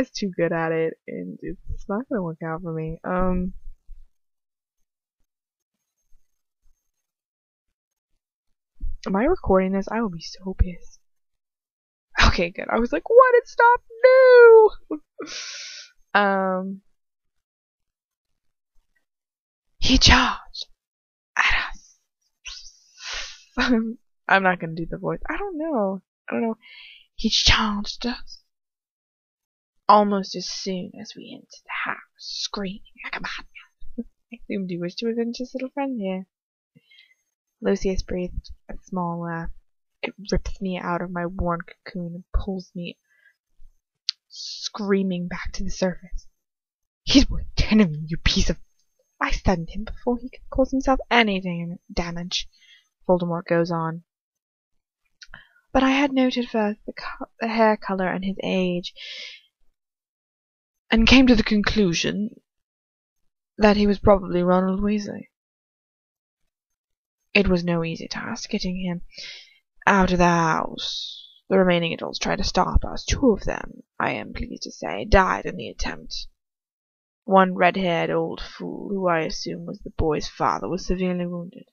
just too good at it, and it's not gonna work out for me. Am I recording this? I will be so pissed. Okay, good. I was like, what? It stopped? No! He charged at us. I'm not gonna do the voice. I don't know. He charged us. Almost as soon as we entered the house, screaming like a madman. I assumed you wished to avenge his little friend here. Lucius breathed a small laugh. It rips me out of my worn cocoon and pulls me screaming back to the surface. He's worth 10 of you piece of... I stunned him before he could cause himself any damage. Voldemort goes on. But I had noted first the hair color and his age, and came to the conclusion that he was probably Ronald Weasley. It was no easy task getting him out of the house. The remaining adults tried to stop us. 2 of them, I am pleased to say, died in the attempt. One red-haired old fool, who I assume was the boy's father, was severely wounded.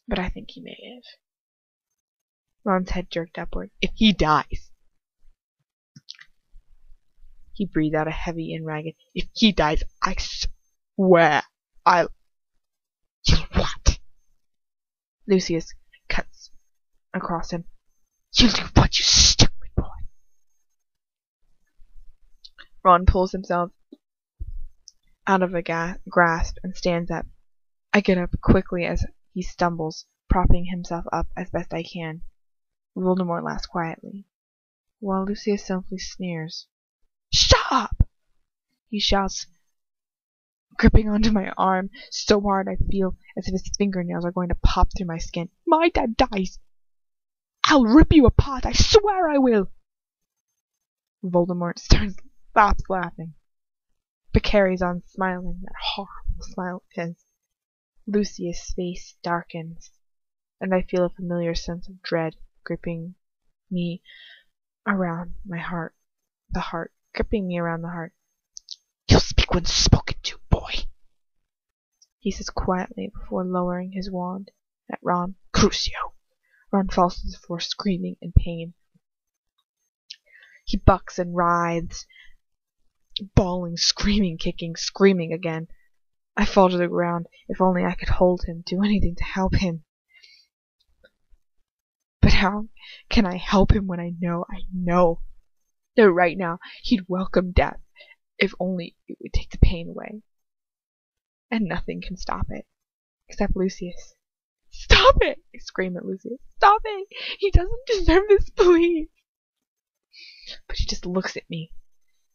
But I think he may live. Ron's head jerked upward. If he dies... He breathed out a heavy and ragged, if he dies, I swear I'll... You'll what? Lucius cuts across him. You'll do what, you stupid boy? Ron pulls himself out of a grasp and stands up. I get up quickly as he stumbles, propping himself up as best I can. Voldemort laughs quietly, while Lucius simply sneers. Stop! He shouts, gripping onto my arm so hard I feel as if his fingernails are going to pop through my skin. My dad dies. I'll rip you apart, I swear I will. Voldemort stops laughing, but carries on smiling, that horrible smile of his. Lucius' face darkens, and I feel a familiar sense of dread gripping me around my heart. Gripping me around the heart. You'll speak when spoken to, boy, he says quietly before lowering his wand at Ron. Crucio! Ron falls to the floor screaming in pain. He bucks and writhes, bawling, screaming, kicking, screaming again. I fall to the ground. If only I could hold him, do anything to help him. But how can I help him when I know that right now he'd welcome death, if only it would take the pain away. And nothing can stop it, except Lucius. Stop it! I scream at Lucius. Stop it! He doesn't deserve this, please! But he just looks at me,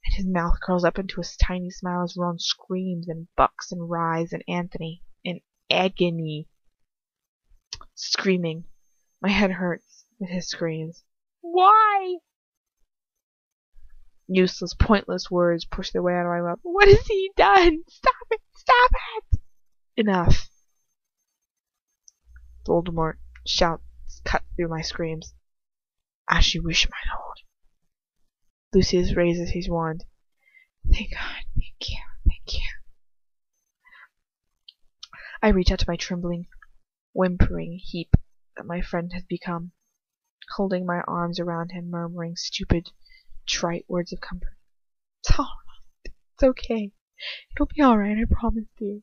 and his mouth curls up into a tiny smile as Ron screams and bucks and writhes, and Anthony, in agony, screaming. My head hurts with his screams. Why? Useless, pointless words push their way out of my mouth. What has he done? Stop it! Stop it! Enough. Voldemort shouts cut through my screams. As you wish, my lord. Lucius raises his wand. Thank God. Thank you. Thank you. I reach out to my trembling, whimpering heap that my friend has become, holding my arms around him, murmuring stupid, trite words of comfort. It's all right. It's okay. It'll be all right, I promise you.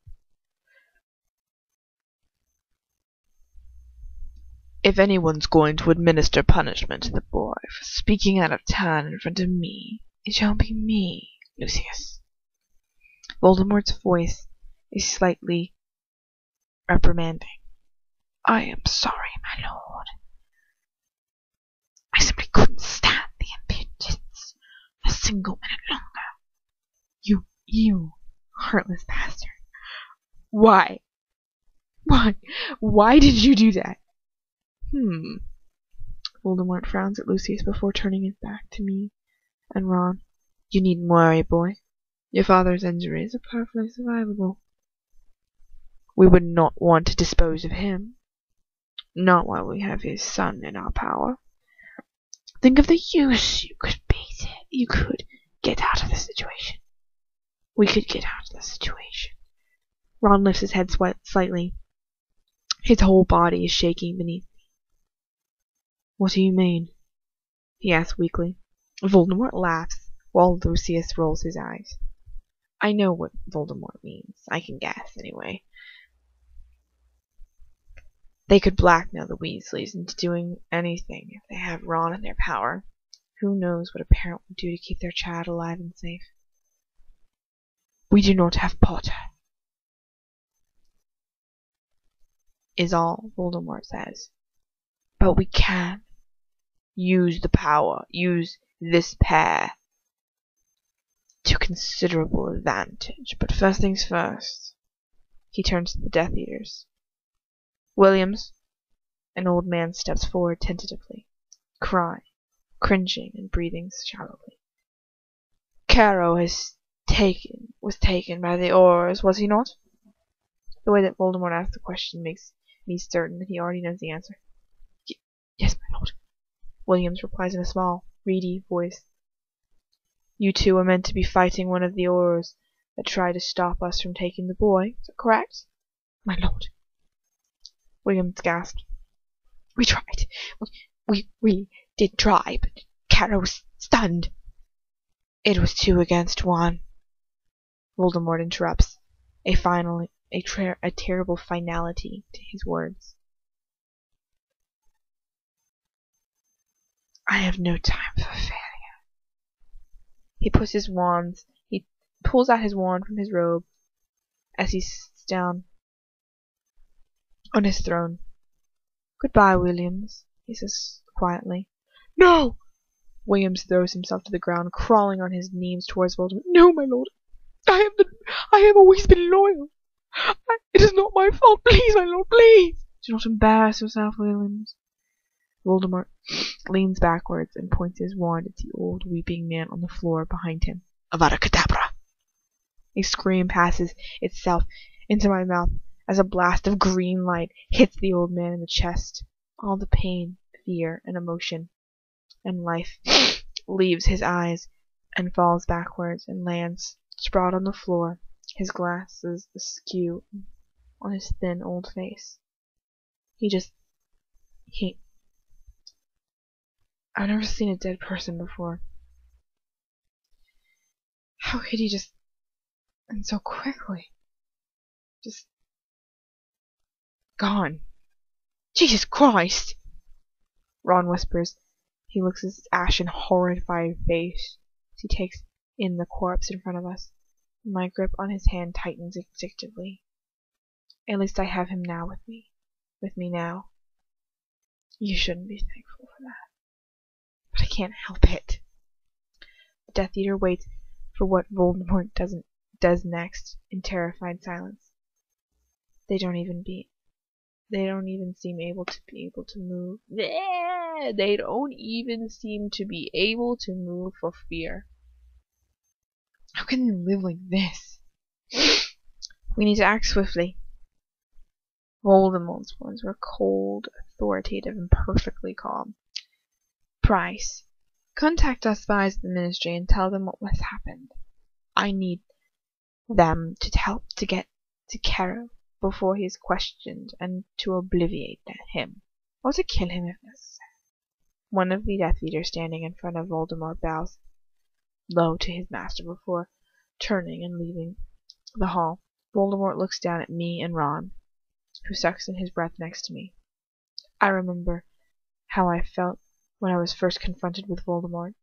If anyone's going to administer punishment to the boy for speaking out of turn in front of me, it shall be me, Lucius. Voldemort's voice is slightly reprimanding. I am sorry, my lord. I simply couldn't stand the impudence a single minute longer. You heartless bastard. Why? Why did you do that? Voldemort frowns at Lucius before turning his back to me and Ron. You needn't worry, boy. Your father's injuries are perfectly survivable. We would not want to dispose of him. Not while we have his son in our power. Think of the use you could get situation. We could get out of this situation. Ron lifts his head slightly. His whole body is shaking beneath me. What do you mean? He asks weakly. Voldemort laughs, while Lucius rolls his eyes. I know what Voldemort means. I can guess, anyway. They could blackmail the Weasleys into doing anything if they have Ron in their power. Who knows what a parent would do to keep their child alive and safe? We do not have Potter, is all Voldemort says. But we can use the power, use this pair to considerable advantage. But first things first. He turns to the Death Eaters. Williams, an old man steps forward tentatively, cringing and breathing shallowly. Caro was taken by the Aurors, was he not? The way that Voldemort asked the question makes me certain that he already knows the answer. Yes, my lord. Williams replies in a small, reedy voice. You two were meant to be fighting one of the Aurors that tried to stop us from taking the boy. Is that correct? My lord. Williams gasped. We tried. We did try, but Caro was stunned. It was 2 against 1. Voldemort interrupts. A terrible finality to his words. I have no time for failure. He pulls out his wand from his robe as he sits down on his throne. Goodbye, Williams, he says quietly. No! Williams throws himself to the ground, crawling on his knees towards Voldemort. No, my lord. I have always been loyal. It is not my fault. Please, my lord, please. Do not embarrass yourself, Williams. Voldemort leans backwards and points his wand at the old weeping man on the floor behind him. Avada Kedavra! A scream passes itself into my mouth as a blast of green light hits the old man in the chest. All the pain, fear, and emotion and life leaves his eyes and falls backwards and lands sprawled on the floor, his glasses askew on his thin old face. I've never seen a dead person before. How could he just... and so quickly? Just... gone. Jesus Christ! Ron whispers. He looks at his ashen, horrified face as he takes in the corpse in front of us. My grip on his hand tightens instinctively. At least I have him now with me now. You shouldn't be thankful for that. But I can't help it. The Death Eater waits for what Voldemort does next in terrified silence. They don't even seem able to move. They don't even seem to be able to move for fear. How can they live like this? We need to act swiftly. Voldemort's words were cold, authoritative, and perfectly calm. Price, contact our spies at the Ministry and tell them what has happened. I need them to help to get to Caro before he is questioned and to obliviate him, or to kill him if necessary. One of the Death Eaters standing in front of Voldemort bows low to his master before turning and leaving the hall. Voldemort looks down at me and Ron, who sucks in his breath next to me. I remember how I felt when I was first confronted with Voldemort.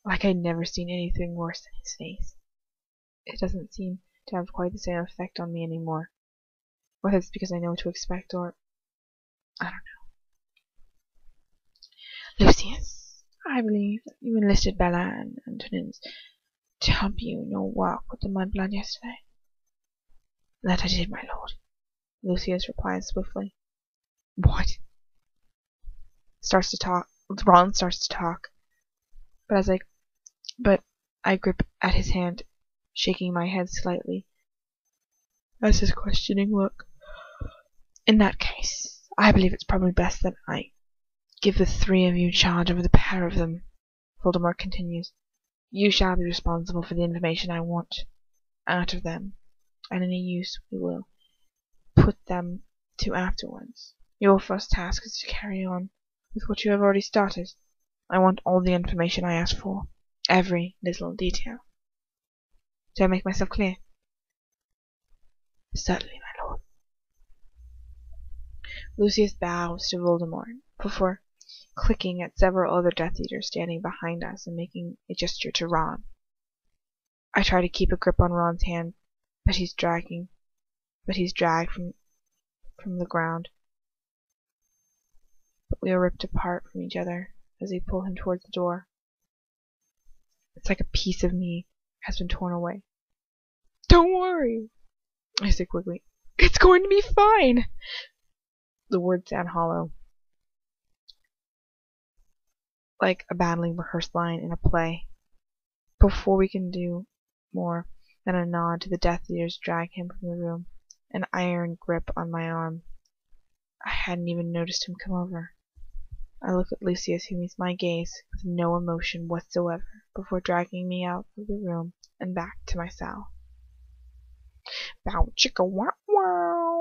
Like I'd never seen anything worse than his face. It doesn't seem to have quite the same effect on me anymore. Whether it's because I know what to expect or... I don't know. Lucius, I believe that you enlisted Bella and Antonins to help you in your work with the mudblood yesterday. That I did, my lord. Lucius replies swiftly. What? Ron starts to talk, but I grip at his hand, shaking my head slightly as his questioning look. In that case, I believe it's probably best that I give the 3 of you charge over the pair of them. Voldemort continues. You shall be responsible for the information I want out of them, and any use we will put them to afterwards. Your first task is to carry on with what you have already started. I want all the information I ask for, every little detail. Do I make myself clear? Certainly, my lord. Lucius bows to Voldemort before clicking at several other Death Eaters standing behind us and making a gesture to Ron. I try to keep a grip on Ron's hand, but he's dragged from the ground. But we are ripped apart from each other as we pull him towards the door. It's like a piece of me has been torn away. Don't worry, I say quickly. It's going to be fine. The words sound hollow, like a badly rehearsed line in a play. Before we can do more than a nod to the Death Eaters drag him from the room, an iron grip on my arm. I hadn't even noticed him come over. I look at Lucius, who meets my gaze with no emotion whatsoever, before dragging me out of the room and back to my cell. Bow chicka wow wow.